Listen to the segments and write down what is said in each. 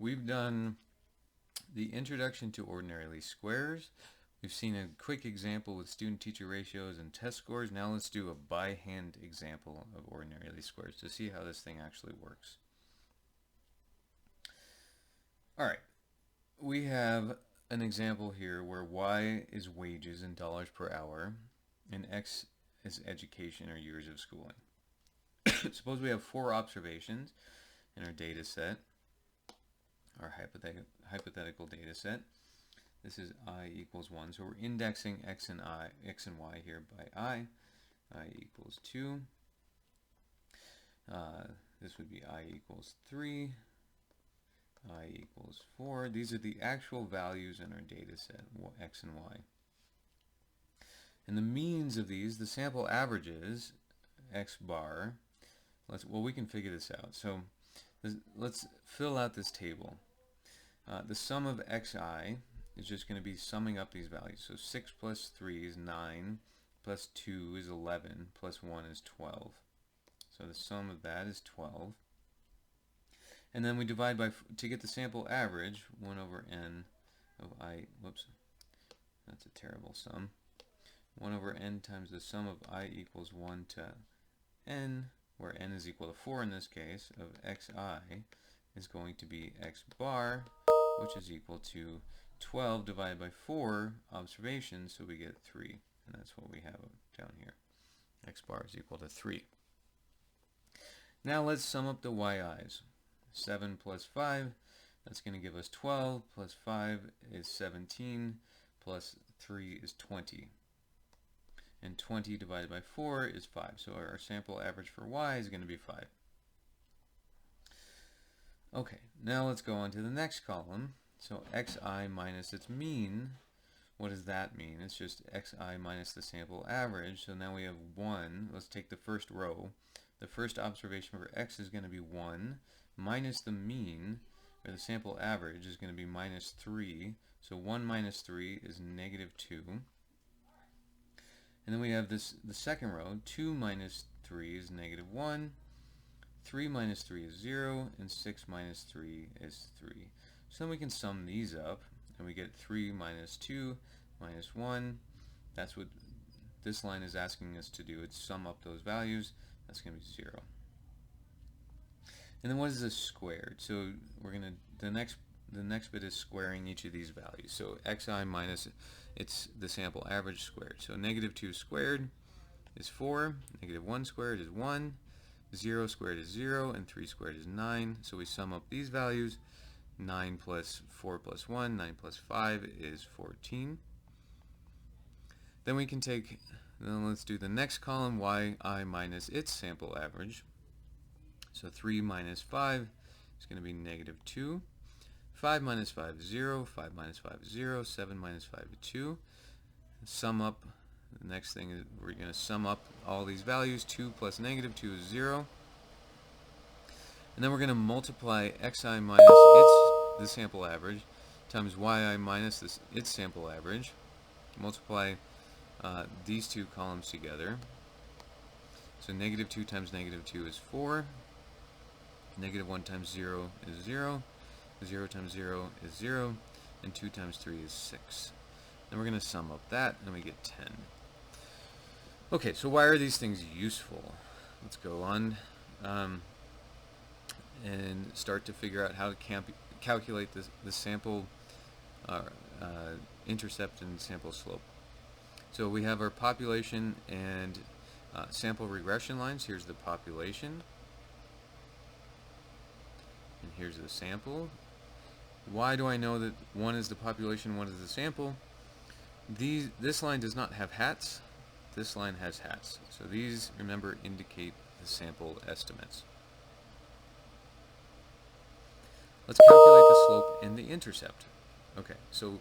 we've done the introduction to ordinary least squares. We've seen a quick example with student-teacher ratios and test scores. Now let's do a by-hand example of ordinary least squares to see how this thing actually works. Alright, we have an example here where y is wages in dollars per hour and x is education or years of schooling. Suppose we have 4 observations in our data set, our hypothetical data set. This is I equals 1, so we're indexing x and y here by I equals 2. This would be I equals 3, I equals 4. These are the actual values in our data set, x and y. And the means of these, the sample averages, x bar, we can figure this out. So let's fill out this table. The sum of xi is just going to be summing up these values. So 6 plus 3 is 9, plus 2 is 11, plus 1 is 12. So the sum of that is 12. And then we divide by, to get the sample average, 1 over n of I, whoops, that's a terrible sum. 1 over n times the sum of I equals 1 to n, where n is equal to 4 in this case, of xi is going to be x bar, which is equal to 12 divided by 4 observations, so we get 3. And that's what we have down here. X bar is equal to 3. Now let's sum up the yi's. 7 plus 5, that's going to give us 12, plus 5 is 17, plus 3 is 20. And 20 divided by 4 is 5. So our sample average for y is going to be 5. Okay, now let's go on to the next column. So xi minus its mean, what does that mean? It's just xi minus the sample average. So now we have 1. Let's take the first row. The first observation for x is going to be 1, minus the mean, or the sample average, is going to be minus 3. So 1 minus 3 is negative 2. And then we have the second row. 2 minus 3 is negative 1. 3 minus 3 is 0, and 6 minus 3 is 3. So then we can sum these up, and we get 3 minus 2 minus 1. That's what this line is asking us to do. It's sum up those values. That's going to be 0. And then what is this squared? So we're going to, the next bit is squaring each of these values. So xi minus, it's the sample average squared. So negative 2 squared is 4, negative 1 squared is 1, 0 squared is 0, and 3 squared is 9. So we sum up these values. 9 plus 4 plus 1, 9 plus 5 is 14. Then we can take, then let's do the next column, yi minus its sample average. So 3 minus 5 is going to be negative 2. 5 minus 5 is 0, 5 minus 5 is 0, 7 minus 5 is 2. Sum up, the next thing is we're going to sum up all these values. 2 plus negative 2 is 0. And then we're going to multiply xi minus the sample average times yi minus its sample average. Multiply these two columns together. So negative 2 times negative 2 is 4. Negative 1 times 0 is 0. 0 times 0 is 0. And 2 times 3 is 6. Then we're going to sum up that, and we get 10. Okay, so why are these things useful? Let's go on and start to figure out how to calculate the sample intercept and sample slope. So we have our population and sample regression lines. Here's the population, and here's the sample. Why do I know that one is the population, one is the sample? This line does not have hats. This line has hats. So these, remember, indicate the sample estimates. Let's calculate the slope and the intercept. Okay, so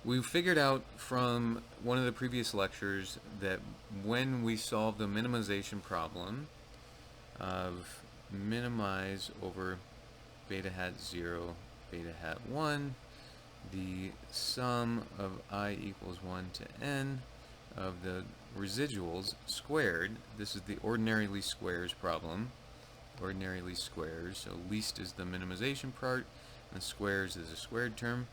we figured out from one of the previous lectures that when we solve the minimization problem of minimize over beta hat 0, beta hat 1, the sum of I equals 1 to n of the residuals squared, this is the ordinary least squares problem, ordinary least squares, so least is the minimization part, The squares is a squared term.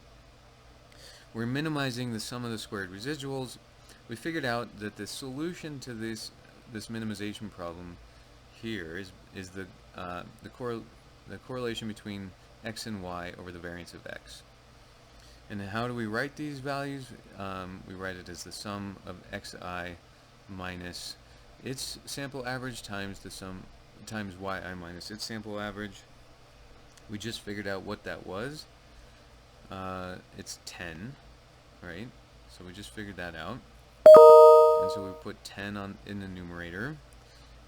We're minimizing the sum of the squared residuals. We figured out that the solution to this minimization problem here is the correlation between x and y over the variance of x. And how do we write these values? We write it as the sum of xi minus its sample average times the sum times yi minus its sample average. We just figured out what that was. It's 10, right? So we just figured that out. And so we put 10 in the numerator.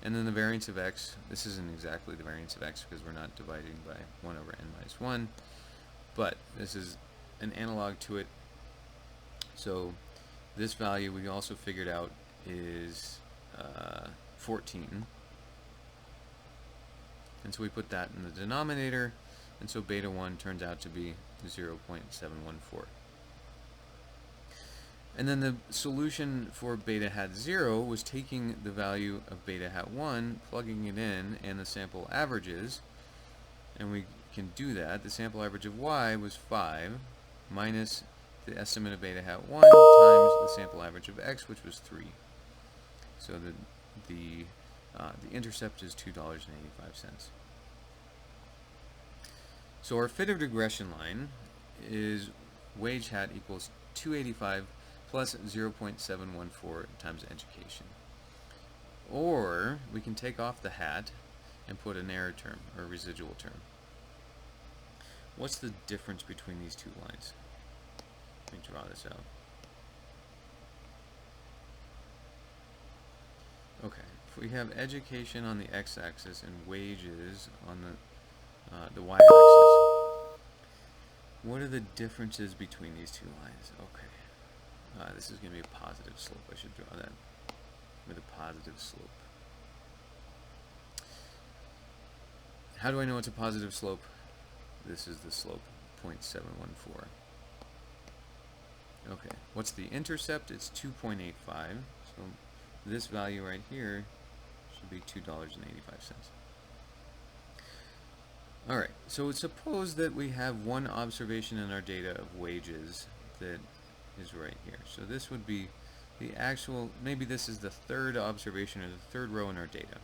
And then the variance of x, this isn't exactly the variance of x because we're not dividing by 1 over n minus 1. But this is an analog to it. So this value we also figured out is 14. And so we put that in the denominator. And so beta 1 turns out to be 0.714. And then the solution for beta hat 0 was taking the value of beta hat 1, plugging it in, and the sample averages. And we can do that. The sample average of y was 5 minus the estimate of beta hat 1 times the sample average of x, which was 3. So the intercept is $2.85. So our fitted regression line is wage hat equals 285 plus 0.714 times education. Or we can take off the hat and put an error term or a residual term. What's the difference between these two lines? Let me draw this out. Okay, if we have education on the x-axis and wages on the y-axis, what are the differences between these two lines? Okay. This is going to be a positive slope. I should draw that with a positive slope. How do I know it's a positive slope? This is the slope, 0.714. Okay, what's the intercept? It's 2.85. So this value right here should be $2.85. Alright, so suppose that we have one observation in our data of wages that is right here. So this would be the actual, maybe this is the third observation or the third row in our data.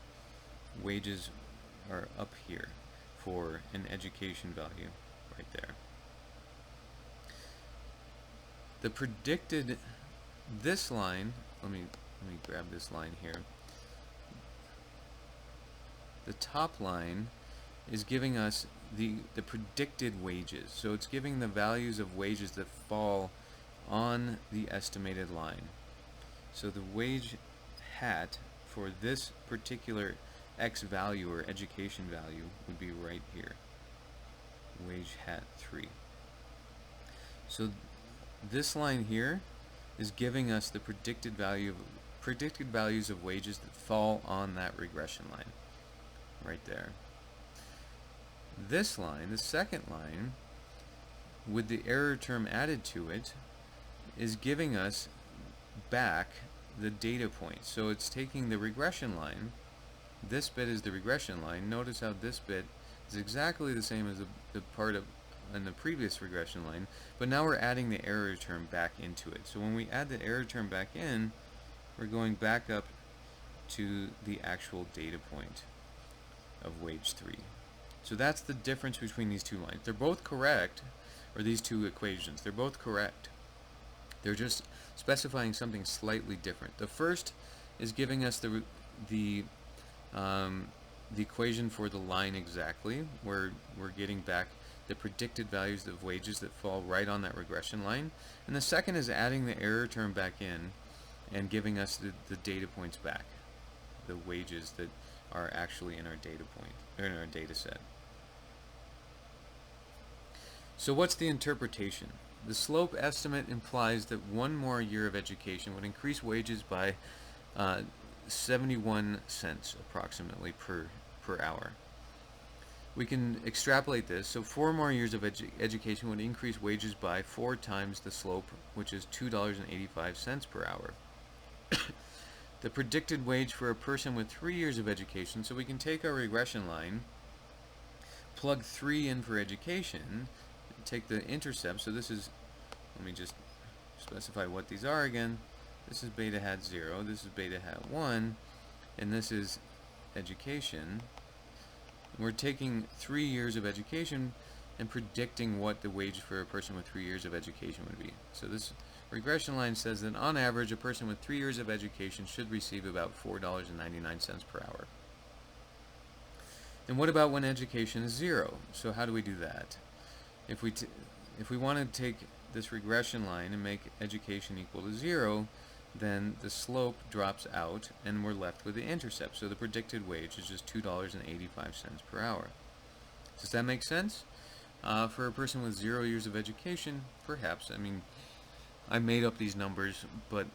Wages are up here for an education value right there. The predicted, this line, let me grab this line here. The top line is giving us the predicted wages. So it's giving the values of wages that fall on the estimated line. So the wage hat for this particular x value or education value would be right here. Wage hat 3. So this line here is giving us the predicted values of wages that fall on that regression line right there. This line, the second line, with the error term added to it, is giving us back the data point. So it's taking the regression line. This bit is the regression line. Notice how this bit is exactly the same as the part of in the previous regression line, but now we're adding the error term back into it. So when we add the error term back in, we're going back up to the actual data point of wage 3. So that's the difference between these two lines. They're both correct, or these two equations. They're both correct. They're just specifying something slightly different. The first is giving us the equation for the line exactly, where we're getting back the predicted values of wages that fall right on that regression line. And the second is adding the error term back in and giving us the data points back, the wages that are actually in our data point, or in our data set. So what's the interpretation? The slope estimate implies that one more year of education would increase wages by 71 cents approximately per hour. We can extrapolate this, so 4 more years of education would increase wages by 4 times the slope, which is $2.85 per hour. The predicted wage for a person with 3 years of education, so we can take our regression line, plug 3 in for education, take the intercept, so this is, let me just specify what these are again. This is beta hat 0, this is beta hat 1, and this is education. We're taking 3 years of education and predicting what the wage for a person with 3 years of education would be. So this regression line says that on average a person with 3 years of education should receive about $4.99 per hour. And what about when education is 0? So how do we do that? If we want to take this regression line and make education equal to 0, then the slope drops out and we're left with the intercept. So the predicted wage is just $2.85 per hour. Does that make sense? For a person with 0 years of education, perhaps. I mean, I made up these numbers, but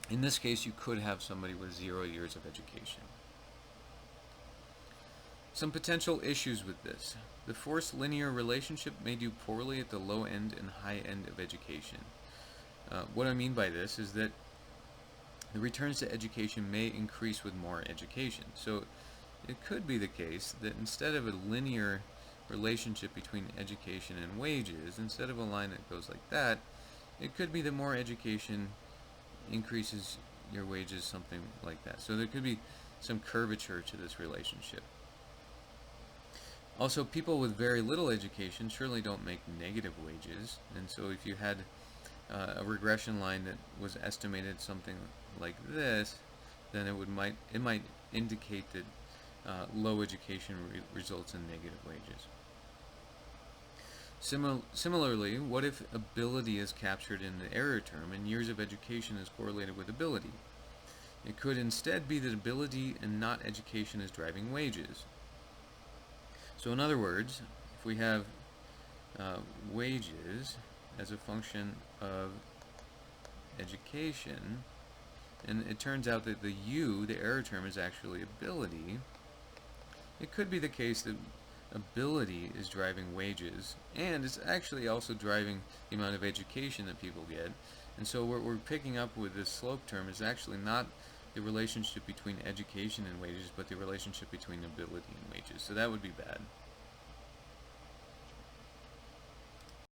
in this case you could have somebody with 0 years of education. Some potential issues with this. The forced linear relationship may do poorly at the low end and high end of education. What I mean by this is that the returns to education may increase with more education. So it could be the case that instead of a linear relationship between education and wages, instead of a line that goes like that, it could be that more education increases your wages, something like that. So there could be some curvature to this relationship. Also, people with very little education surely don't make negative wages, and so if you had a regression line that was estimated something like this, then it might indicate that low education results in negative wages. Similarly, what if ability is captured in the error term and years of education is correlated with ability? It could instead be that ability and not education is driving wages. So in other words, if we have wages as a function of education, and it turns out that the U, the error term, is actually ability, it could be the case that ability is driving wages, and it's actually also driving the amount of education that people get. And so what we're picking up with this slope term is actually not the relationship between education and wages, but the relationship between ability and wages. So that would be bad.